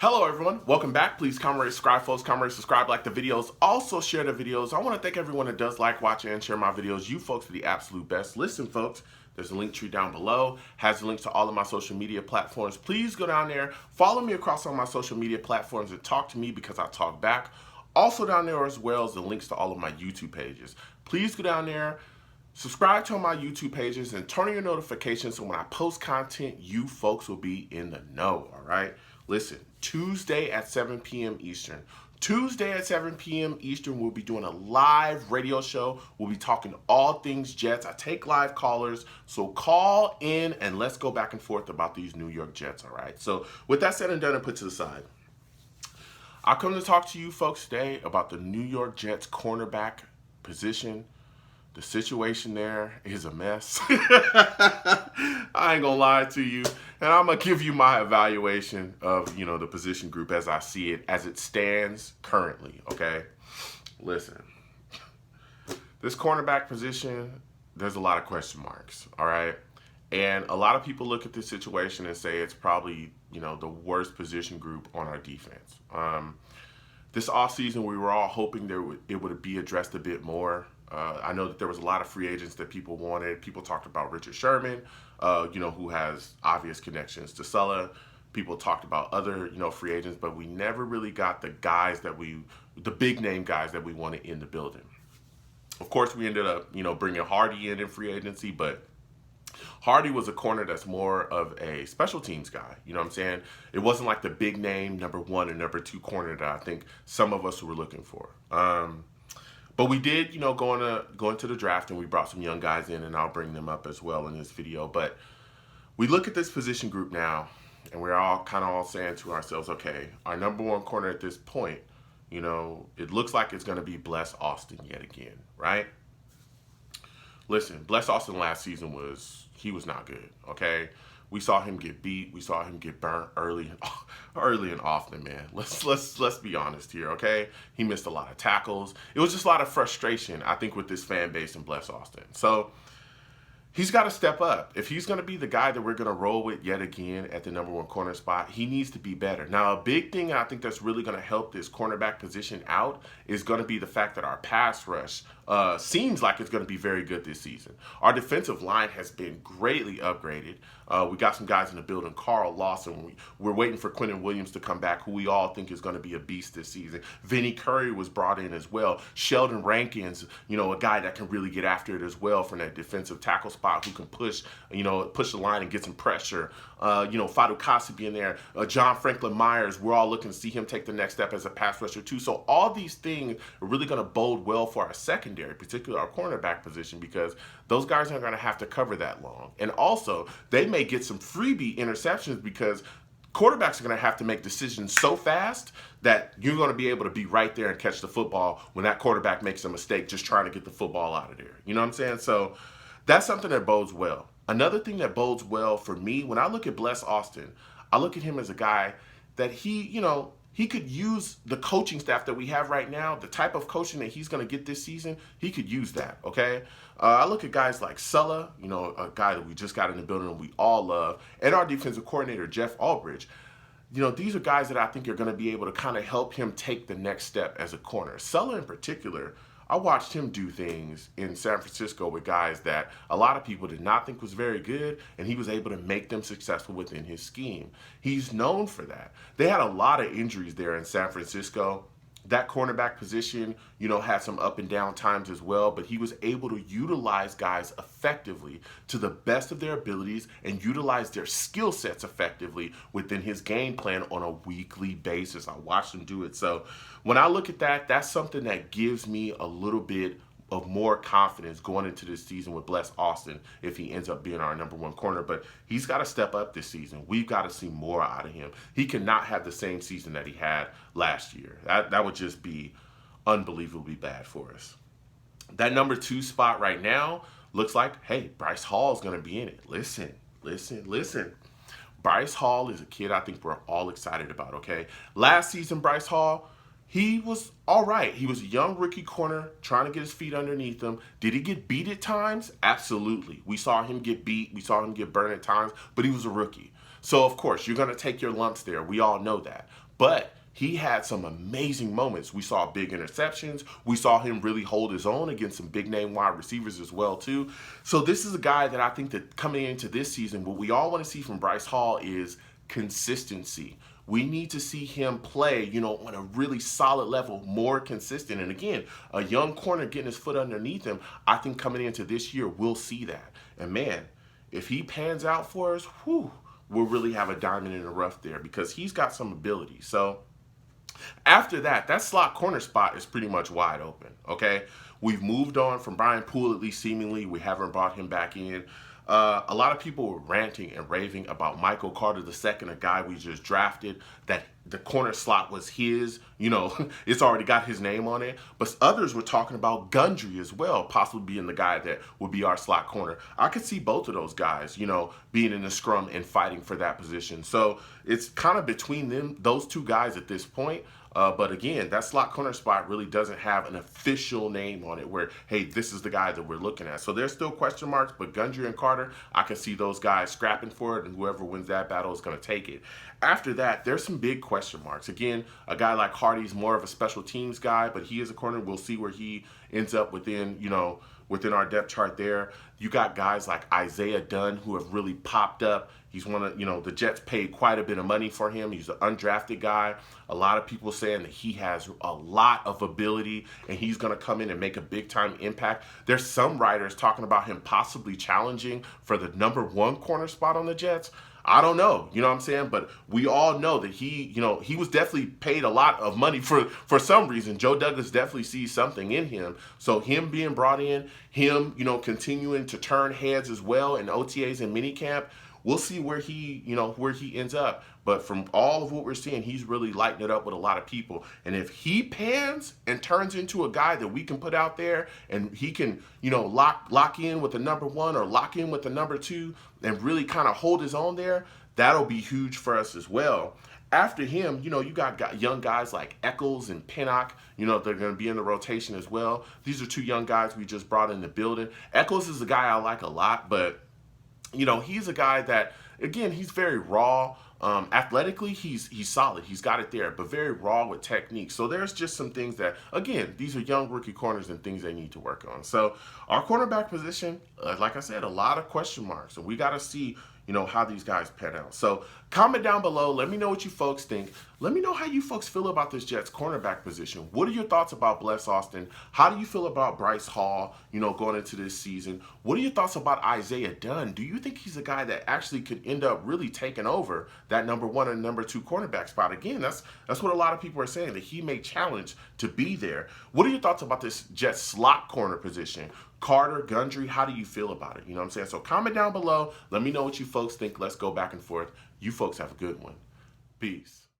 Hello everyone, welcome back. Please comment, rate, subscribe, folks. Comment, rate, subscribe, like the videos. Also share the videos. I want to thank everyone that does like, watch, and share my videos. You folks are the absolute best. Listen folks, there's a link tree down below. Has the links to all of my social media platforms. Please go down there, follow me across all my social media platforms and talk to me because I talk back. Also down there as well as the links to all of my YouTube pages. Please go down there, subscribe to my YouTube pages, and turn on your notifications so when I post content, you folks will be in the know, all right? Listen, Tuesday at 7 p.m. Eastern. Tuesday at 7 p.m. Eastern, we'll be doing a live radio show. We'll be talking all things Jets. I take live callers, so call in and let's go back and forth about these New York Jets, all right? So with that said and done and put to the side, I come to talk to you folks today about the New York Jets cornerback position. The situation there is a mess. I ain't gonna lie to you. And I'm gonna give you my evaluation of, the position group as I see it, as it stands currently, okay? Listen, this cornerback position, there's a lot of question marks, all right? And a lot of people look at this situation and say it's probably, the worst position group on our defense. This offseason, we were all hoping it would be addressed a bit more. I know that there was a lot of free agents that people wanted. People talked about Richard Sherman, who has obvious connections to Sulla. People talked about other, free agents, but we never really got the guys the big name guys that we wanted in the building. Of course, we ended up, bringing Hardy in free agency, but Hardy was a corner that's more of a special teams guy. You know what I'm saying? It wasn't like the big name number one and number two corner that I think some of us were looking for. But we did, go into the draft and we brought some young guys in, and I'll bring them up as well in this video. But we look at this position group now, and we're all saying to ourselves, okay, our number one corner at this point, it looks like it's going to be Bless Austin yet again, right? Listen, Bless Austin last season was not good, okay? We saw him get beat. We saw him get burnt early and often, man. Let's be honest here, okay? He missed a lot of tackles. It was just a lot of frustration, I think, with this fan base in Bless Austin. So he's got to step up. If he's going to be the guy that we're going to roll with yet again at the number one corner spot, he needs to be better. Now, a big thing I think that's really going to help this cornerback position out is going to be the fact that our pass rush seems like it's going to be very good this season. Our defensive line has been greatly upgraded. We got some guys in the building. Carl Lawson. We're waiting for Quentin Williams to come back, who we all think is going to be a beast this season. Vinny Curry was brought in as well. Sheldon Rankins, a guy that can really get after it as well from that defensive tackle spot, who can push the line and get some pressure. Fadu Kasi being there. John Franklin Myers, we're all looking to see him take the next step as a pass rusher too. So all these things are really going to bode well for our secondary, particularly our cornerback position, because those guys aren't going to have to cover that long. And also, they may get some freebie interceptions because quarterbacks are going to have to make decisions so fast that you're going to be able to be right there and catch the football when that quarterback makes a mistake just trying to get the football out of there. You know what I'm saying? So that's something that bodes well. Another thing that bodes well for me, when I look at Bless Austin, I look at him as a guy that he could use the coaching staff that we have right now, the type of coaching that he's going to get this season, he could use that, okay? I look at guys like Sulla, a guy that we just got in the building and we all love, and our defensive coordinator, Jeff Albridge. These are guys that I think are going to be able to kind of help him take the next step as a corner. Sulla in particular, I watched him do things in San Francisco with guys that a lot of people did not think was very good, and he was able to make them successful within his scheme. He's known for that. They had a lot of injuries there in San Francisco. That cornerback position, had some up and down times as well, but he was able to utilize guys effectively to the best of their abilities and utilize their skill sets effectively within his game plan on a weekly basis. I watched him do it. So when I look at that, that's something that gives me a little bit of more confidence going into this season with Bless Austin if he ends up being our number one corner. But he's got to step up this season. We've got to see more out of him. He cannot have the same season that he had last year. That would just be unbelievably bad for us. That number two spot right now looks like, hey, Bryce Hall is going to be in it. Listen. Bryce Hall is a kid I think we're all excited about, okay? Last season, Bryce Hall, he was all right. He was a young rookie corner trying to get his feet underneath him. Did he get beat at times? Absolutely. We saw him get beat. We saw him get burned at times, but he was a rookie. So, of course, you're going to take your lumps there. We all know that. but he had some amazing moments. We saw big interceptions. We saw him really hold his own against some big name wide receivers as well too. So this is a guy that I think that coming into this season, what we all want to see from Bryce Hall is consistency. We need to see him play, on a really solid level, more consistent. And again, a young corner getting his foot underneath him, I think coming into this year, we'll see that. And man, if he pans out for us, we'll really have a diamond in the rough there because he's got some ability. So after that slot corner spot is pretty much wide open, okay? We've moved on from Brian Poole, at least seemingly. We haven't brought him back in. A lot of people were ranting and raving about Michael Carter II, a guy we just drafted, that the corner slot was his. It's already got his name on it. But others were talking about Gundry as well, possibly being the guy that would be our slot corner. I could see both of those guys, being in the scrum and fighting for that position. So it's kind of between those two guys at this point. But again, that slot corner spot really doesn't have an official name on it where, hey, this is the guy that we're looking at. So there's still question marks, but Gundry and Carter, I can see those guys scrapping for it, and whoever wins that battle is going to take it. After that, there's some big question marks. Again, a guy like Hardy's more of a special teams guy, but he is a corner. We'll see where he ends up within our depth chart there. You got guys like Isaiah Dunn who have really popped up. He's one of, the Jets paid quite a bit of money for him. He's an undrafted guy. A lot of people saying that he has a lot of ability and he's going to come in and make a big time impact. There's some writers talking about him possibly challenging for the #1 corner spot on the Jets. I don't know, you know what I'm saying? But we all know that he was definitely paid a lot of money for some reason. Joe Douglas definitely sees something in him. So him being brought in, him, continuing to turn heads as well in OTAs and minicamp, we'll see where he ends up. But from all of what we're seeing, he's really lighting it up with a lot of people. And if he pans and turns into a guy that we can put out there and he can, lock in with the #1 or lock in with the #2 and really kind of hold his own there, that'll be huge for us as well. After him, you got young guys like Eccles and Pinnock, they're going to be in the rotation as well. These are two young guys we just brought in the building. Eccles is a guy I like a lot, but he's a guy that, again, he's very raw. Athletically, he's solid. He's got it there, but very raw with technique. So there's just some things that, again, these are young rookie corners and things they need to work on. So our cornerback position, like I said, a lot of question marks. So we got to see, how these guys pan out. So comment down below. Let me know what you folks think. Let me know how you folks feel about this Jets cornerback position. What are your thoughts about Bless Austin? How do you feel about Bryce Hall, going into this season? What are your thoughts about Isaiah Dunn? Do you think he's a guy that actually could end up really taking over that #1 and #2 cornerback spot? Again, that's what a lot of people are saying, that he may challenge to be there. What are your thoughts about this Jets slot corner position? Carter, Gundry, how do you feel about it? You know what I'm saying? So comment down below. Let me know what you folks think. Let's go back and forth. You folks have a good one. Peace.